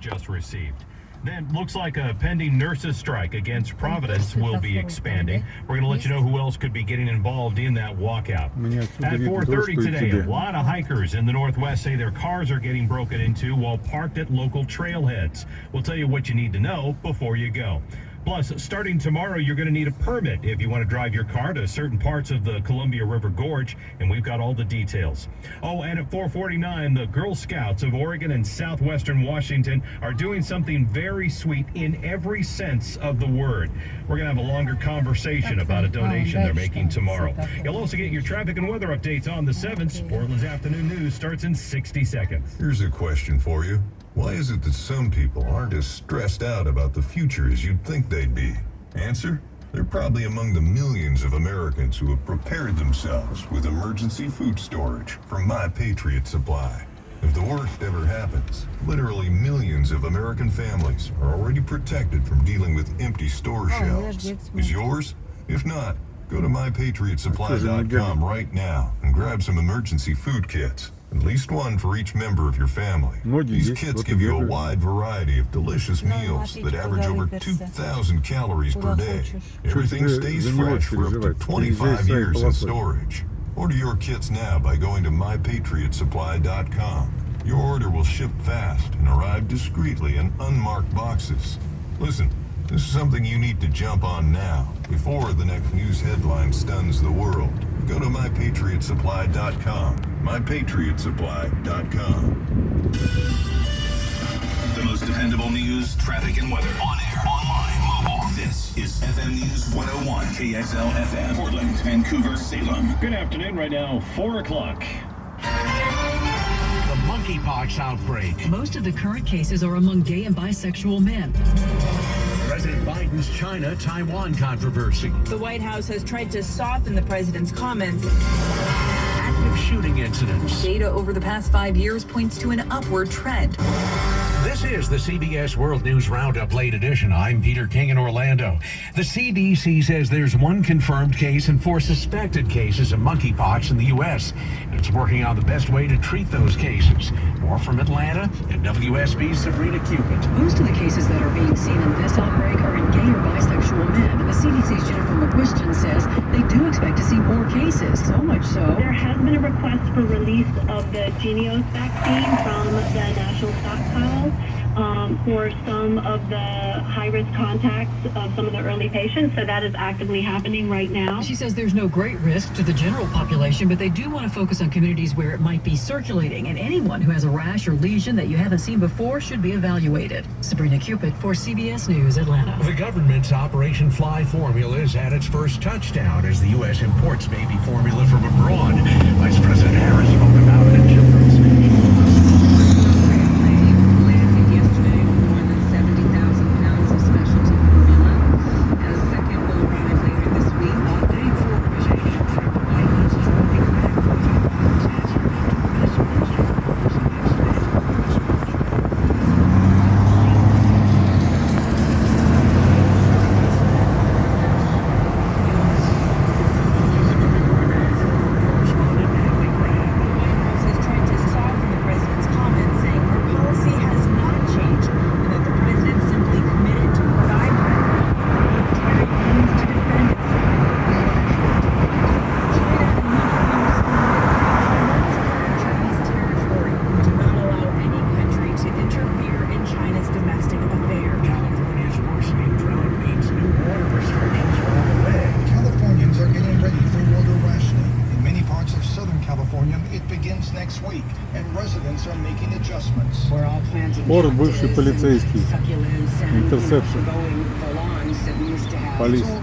just received. Then looks like a pending nurses strike against Providence will be expanding. We're going to let you know who else could be getting involved in that walkout. At 4:30 today, a lot of hikers in the Northwest say their cars are getting broken into while parked at local trailheads. We'll tell you what you need to know before you go. Plus, starting tomorrow, you're going to need a permit if you want to drive your car to certain parts of the Columbia River Gorge, and we've got all the details. Oh, and at 4:49, the Girl Scouts of Oregon and Southwestern Washington are doing something very sweet in every sense of the word. We're going to have a longer conversation about a donation they're making tomorrow. You'll also get your traffic and weather updates on the 7th. Portland's afternoon news starts in 60 seconds. Here's a question for you. Why is it that some people aren't as stressed out about the future as you'd think they'd be? Answer? They're probably among the millions of Americans who have prepared themselves with emergency food storage from My Patriot Supply. If the worst ever happens, literally millions of American families are already protected from dealing with empty store shelves. Is yours? If not, go to MyPatriotSupply.com right now and grab some emergency food kits. At least one for each member of your family. These kits give you a wide variety of delicious meals that average over 2,000 calories per day. Everything stays fresh for up to 25 years in storage. Order your kits now by going to MyPatriotSupply.com. Your order will ship fast and arrive discreetly in unmarked boxes. Listen, this is something you need to jump on now, before the next news headline stuns the world. Go to MyPatriotSupply.com. MyPatriotSupply.com. The most dependable news, traffic, and weather. On air, online, mobile. This is FM News 101, KXL FM, Portland, Vancouver, Salem. Good afternoon. Right now, 4 o'clock. The monkeypox outbreak. Most of the current cases are among gay and bisexual men. President Biden's China-Taiwan controversy. The White House has tried to soften the president's comments. Active shooting incidents. Data over the past 5 years points to an upward trend. This is the CBS World News Roundup Late Edition. I'm Peter King in Orlando. The CDC says there's 1 confirmed case and 4 suspected cases of monkeypox in the U.S. And it's working on the best way to treat those cases. More from Atlanta and WSB's Sabrina Cupid. Most of the cases that are being seen in this outbreak are in gay or bisexual men. The CDC's Jennifer McQuiston says they do expect to see more cases. So much so, there has been a request for release of the Genios vaccine from the national stockpile for some of the high-risk contacts of some of the early patients. So that is actively happening right now. She says there's no great risk to the general population, but they do want to focus on communities where it might be circulating, and anyone who has a rash or lesion that you haven't seen before should be evaluated. Sabrina Cupid for CBS News, Atlanta. The government's Operation Fly formula is at its first touchdown as the U.S. imports baby formula from abroad. Vice President Harris spoke about it in Children's Speech. Мор бывший полицейский. Интерсепшн. Полиция.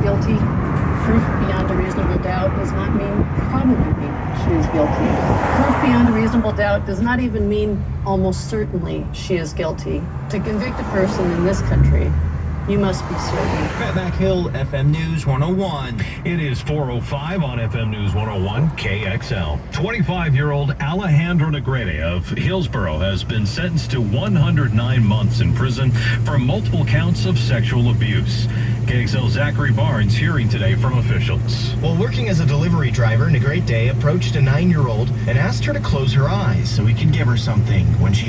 guilty. Proof beyond a reasonable doubt does not mean probably she is guilty. Proof beyond a reasonable doubt does not even mean almost certainly she is guilty. To convict a person in this country, you must be certain. Fatback Hill, FM News 101. It is 4:05 on FM News 101 KXL. 25-year-old Alejandro Negrete of Hillsborough has been sentenced to 109 months in prison for multiple counts of sexual abuse. KXL Zachary Barnes hearing today from officials. While working as a delivery driver, Negrete approached a 9-year-old and asked her to close her eyes so he could give her something. When she